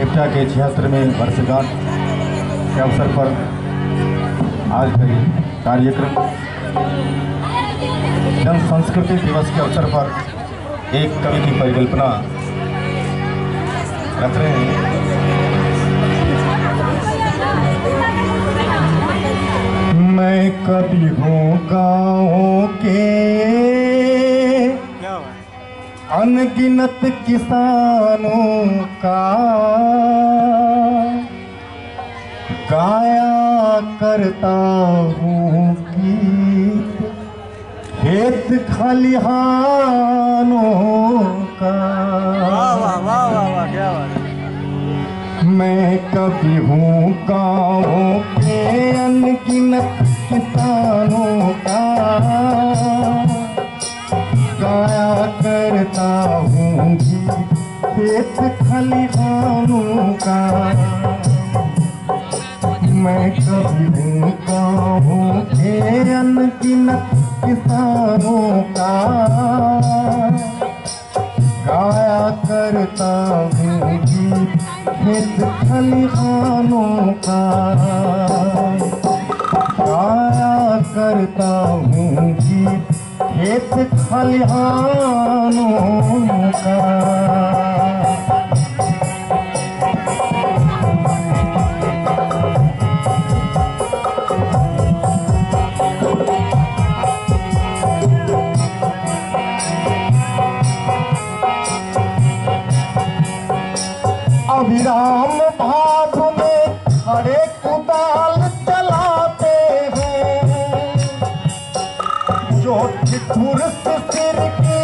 इफ्ता के 76वें वर्षगांठ के अवसर पर आज का ये कार्यक्रम जन संस्कृति दिवस के अवसर पर एक कवि की परिकल्पना रख रहे हैं। मैं कवि हूँ गाँव के अनगिनत किसानों का, गाया करता हूँ गीत खेत खलिहानों का। वाह वाह वाह वाह, क्या बात। मैं कवि हूँ गाँव के अनगिनत किसानों का, गाया करता हूँ खेत खलिहानों का। मैं कवि हूँ गाँव के अनगिनत किसानों का, गाया करता हूँ खेत खलिहानों का, गाया करता हूँ खेत खलिहानों का। अविराम भाग में खड़े कुदाल चलाते हैं, जो ठिठुर सिर की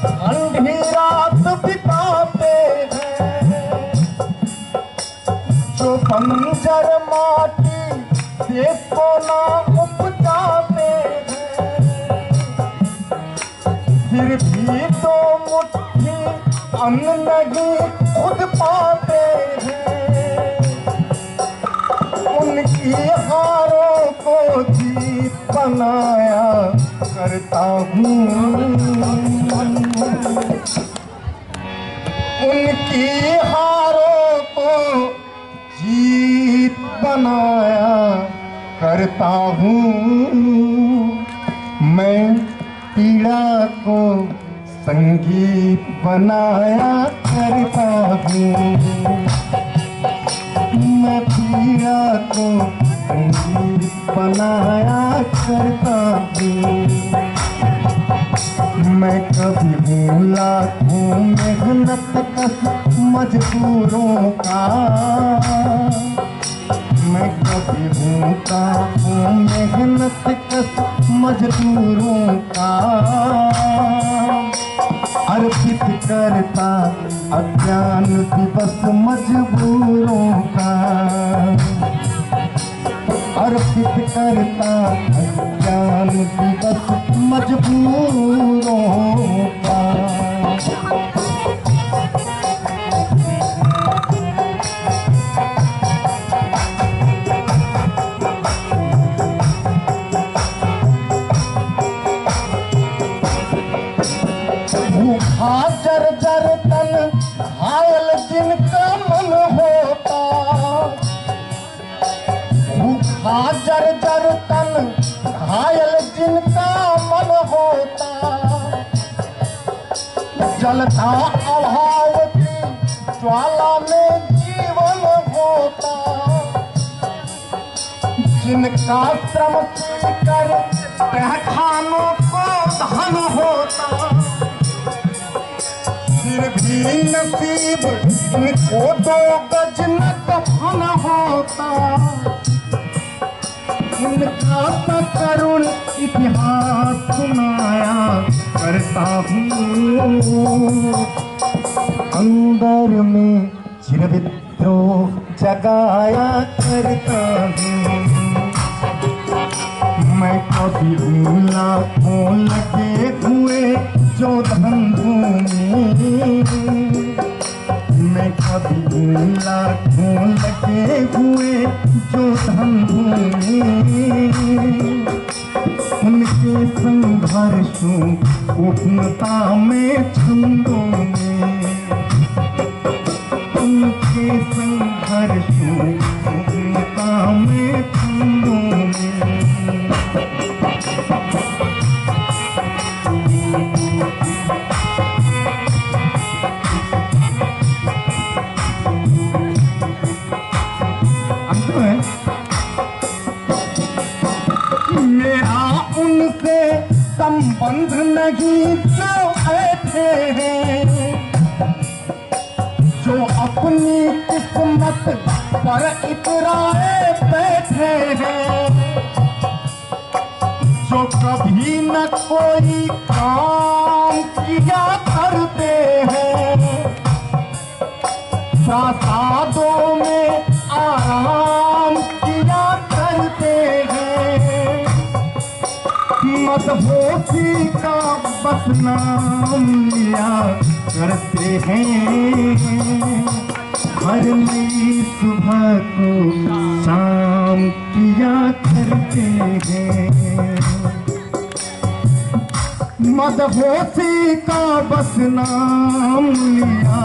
ठंडी रात बिताते हैं, जो बंजर माटी से सोना उपजाते हैं, फिर भी दो मुट्ठी अन्न नहीं खुद पाते हैं। उनकी हारों को जीत बनाया करता हूँ, उनकी हारों को जीत बनाया करता हूँ। मैं पीड़ा को संगीत बनाया करता हूँ, मैं पीड़ा को संगीत बनाया करता हूँ। मैं कभी हूँ लाखों मेहनत कश मजदूरों का, मैं कभी हूँ लाखों मेहनत कश मजदूरों का, अर्पित करता अज्ञान दिवस मजबूरों का, अर्पित करता अज्ञान दिवस मजबूरों का। भूखा जर्जर तन घायल जिनका मन होता, भूखा जर्जर तन घायल जिनका मन होता, जलता अभाव की ज्वाला में जीवन होता, जिनका श्रम कर तहखानों को धन होता, फिर भी नसीब इनको दो गज न दफन होता, इनका तो करुण इतिहास सुनाया करता हूँ, अंदर में चिरविद्रोह जगाया करता हूँ। मैं कभी हूँ लाखों लगे हुए जो धंधों में, मैं कभी हूँ लाखों लगे हुए जो धंधों में, उनके संघर्षों उठनता में छंदों में, उनके संघर्षों का मैं खंडों में। मेरा उनसे संबंध नहीं जो ऐसे हैं, जो अपनी किस्मत पर इतराए बैठे हैं, जो कभी न कोई काम किया करते हैं, प्रासादों में आराम किया करते हैं, मदहोशी का बस नाम लिया करते हैं, हर नई सुबह को शाम किया करते हैं, मदहोशी का बस नाम लिया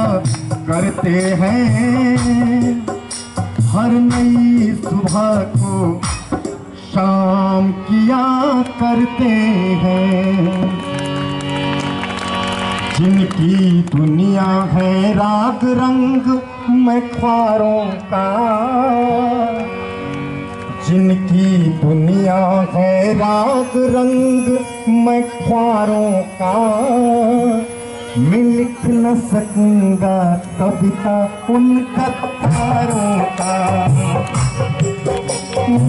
करते हैं, हर नई सुबह को शाम किया करते हैं। जिनकी दुनिया है राग रंग में ख्वारों का, जिनकी दुनिया है राग रंग में ख्वारों का, मैं लिख न सकूंगा कविता उन कतारों का,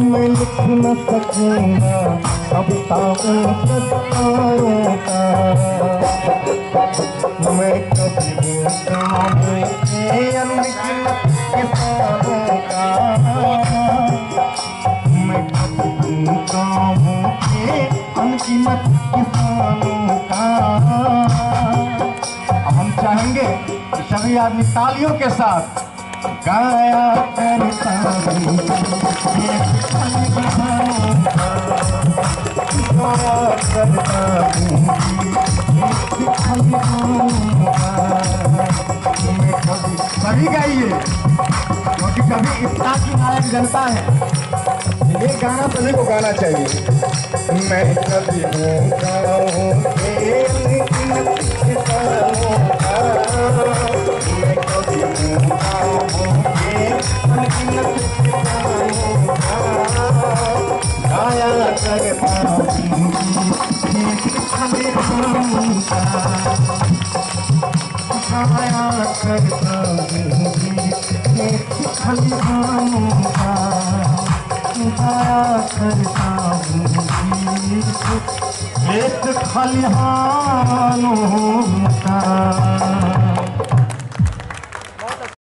मैं लिख न सकूंगा कविता उन कतारों का, मैं कभी गाऊं के अनगिनत किसानों का, मैं कभी गाऊं के अनगिनत किसानों का। अब हम चाहेंगे कि सभी आदमी तालियों के साथ गाया करता हूँ ये किसानों का, गाया करता हूँ ये किसानों का। मैं कभी सभी गाइए, क्योंकि कभी इतना की नायक जनता है, ये गाना सभी को गाना चाहिए। मैं कभी गाऊं के अनगिनत किसानों का, मैं कभी गाऊं के अनगिनत किसानों का, गाया करता हूँ ये किसानों का, गाया करता हूँ ये किसानों का, गाया करता हूँ खेत खलिहानों का।